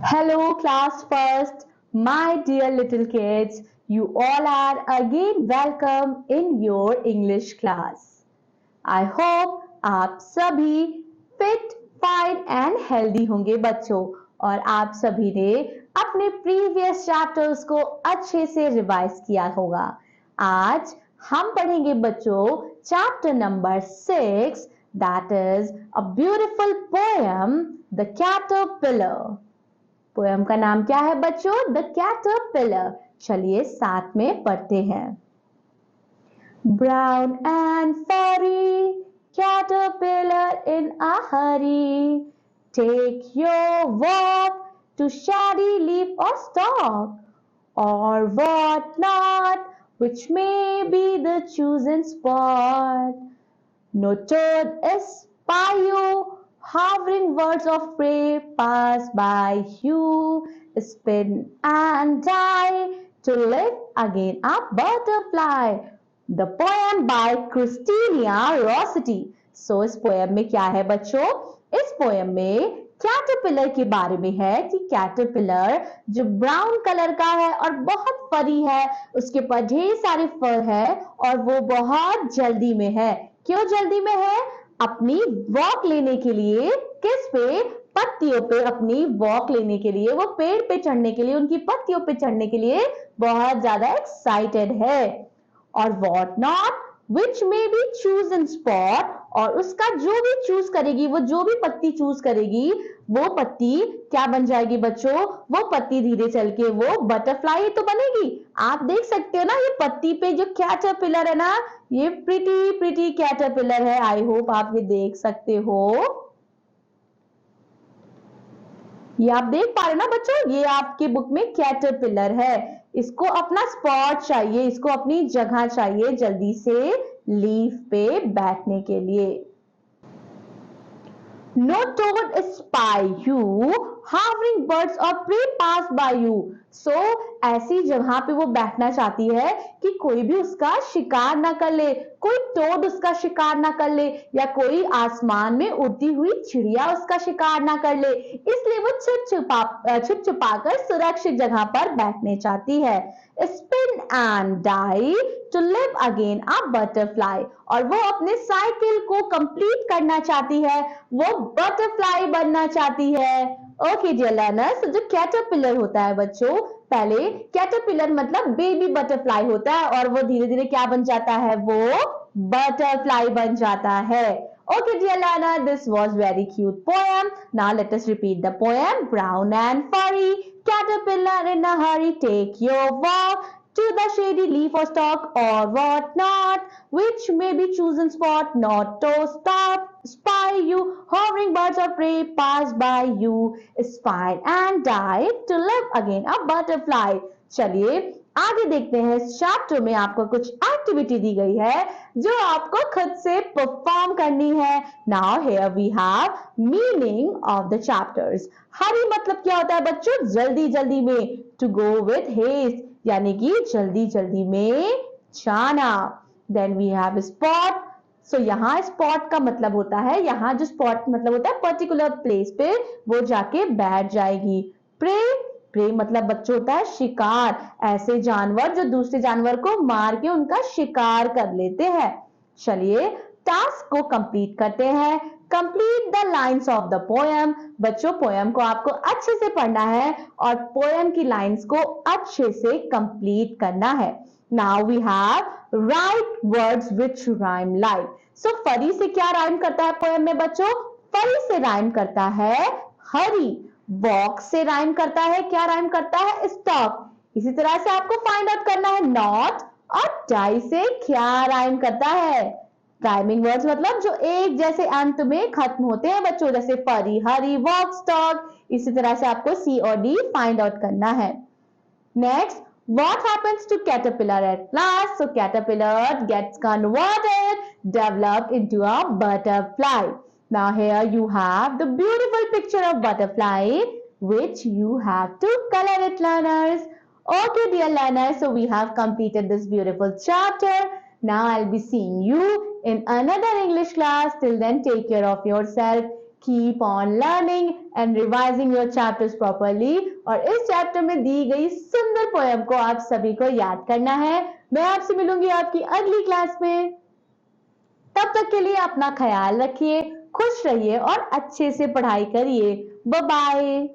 Hello, class first, my dear little kids. You all are again welcome in your English class. I hope आप सभी fit, fine and healthy होंगे बच्चों और आप सभी ने अपने previous chapters को अच्छे से revise किया होगा। आज हम पढ़ेंगे बच्चों chapter number 6 that is a beautiful poem, The Caterpillar. Poem का नाम क्या है बच्चों? The caterpillar. चलिए साथ में पढ़ते हैं। Brown and furry caterpillar in a hurry, take your walk to shady leaf or stalk, or what not, which may be the chosen spot. No toad espy you, hovering birds of prey pass by you, spin and die to live again a butterfly. The poem by Christina Rossetti. So इस poem में क्या है बच्चों? इस poem में caterpillar के बारे में है कि कैटरपिलर जो ब्राउन कलर का है और बहुत फरी है, उसके ऊपर ढेर सारे फर है और वो बहुत जल्दी में है। क्यों जल्दी में है? अपनी वॉक लेने के लिए। किस पे? पत्तियों पे अपनी वॉक लेने के लिए, वो पेड़ पे चढ़ने के लिए, उनकी पत्तियों पे चढ़ने के लिए बहुत ज्यादा एक्साइटेड है। और what not which may be choose in spot, और उसका जो भी चूज करेगी, वो जो भी पत्ती चूज करेगी, वो पत्ती क्या बन जाएगी बच्चों? वो पत्ती धीरे चल के वो बटरफ्लाई तो बनेगी। आप देख सकते हो ना, ये पत्ती पे जो कैटरपिलर है ना, ये प्रिटी कैटरपिलर है। आई होप आप ये देख सकते हो। ये आप देख पा रहे हो ना बच्चों, ये आपके बुक में कैटरपिलर है। इसको अपना स्पॉट चाहिए, इसको अपनी जगह चाहिए जल्दी से लीफ पे बैठने के लिए। No toad spy you, hovering birds or prey pass by you. So ऐसी जगह पे वो बैठना चाहती है कि कोई भी उसका शिकार ना कर ले, कोई टोड उसका शिकार ना कर ले, या कोई आसमान में उड़ती हुई चिड़िया उसका शिकार ना कर ले। इसलिए वो छुप छुपा कर सुरक्षित जगह पर बैठने चाहती है। Spin and die to live again a butterfly, और वो अपने साइकिल को कंप्लीट करना चाहती है, वो बटरफ्लाई बनना चाहती है। ओके डियर लर्नर्स, जो कैटरपिलर होता है बच्चों, पहले कैटरपिलर मतलब बेबी बटरफ्लाई होता है और वो धीरे धीरे क्या बन जाता है? वो बटरफ्लाई बन जाता है। Okay dear learner, this was very cute poem. Now let us repeat the poem. Brown and furry caterpillar in a hurry, take your walk to the shady leaf or stalk, or what not, which may be chosen spot, not to stop, spy you, hovering birds of prey pass by you, spy and die to live again a butterfly. चलिए आगे देखते हैं। इस chapter में आपको कुछ activity दी गई है जो आपको खुद से परफॉर्म करनी है। Now here we have meaning of the chapters. Hurry मतलब क्या होता है बच्चों? जल्दी जल्दी में। टू गो विथ हेस्ट यानी कि जल्दी जल्दी में जाना। Then we have spot. So यहाँ स्पॉट का मतलब होता है, यहाँ जो स्पॉट मतलब होता है पर्टिकुलर प्लेस पे वो जाके बैठ जाएगी। प्रे, प्रे मतलब बच्चों होता है शिकार, ऐसे जानवर जो दूसरे जानवर को मार के उनका शिकार कर लेते हैं। चलिए टास्क को कंप्लीट करते हैं। Complete the lines of the poem. बच्चों पोएम को आपको अच्छे से पढ़ना है और पोएम की लाइन्स को अच्छे से कंप्लीट करना है। Now we have write words which rhyme like. So furry से क्या राइम करता है पोएम में बच्चों? फरी से राइम करता है हरी। वॉक से राइम करता है, क्या राइम करता है? स्टॉप। इसी तरह से आपको फाइंड आउट करना है नॉट और डाई से क्या राइम करता है। राइमिंग वर्ड्स मतलब जो एक जैसे अंत में खत्म होते हैं बच्चों, जैसे फरी, हरी, वॉक, स्टॉक। इसी तरह से आपको सी और डी फाइंड आउट करना है। Next, what happens to caterpillar at last? So caterpillar gets converted, developed into a butterfly. Now here you have the beautiful picture of butterfly which you have to color it, learners. Okay dear learners, so we have completed this beautiful chapter. Now I'll be seeing you in another English class. Till then, take care of yourself. Keep on learning and revising your chapters properly. और इस chapter में दी गई सुंदर poem को आप सभी को याद करना है। मैं आपसे मिलूंगी आपकी अगली क्लास में। तब तक के लिए अपना ख्याल रखिए, खुश रहिए और अच्छे से पढ़ाई करिए। Bye bye.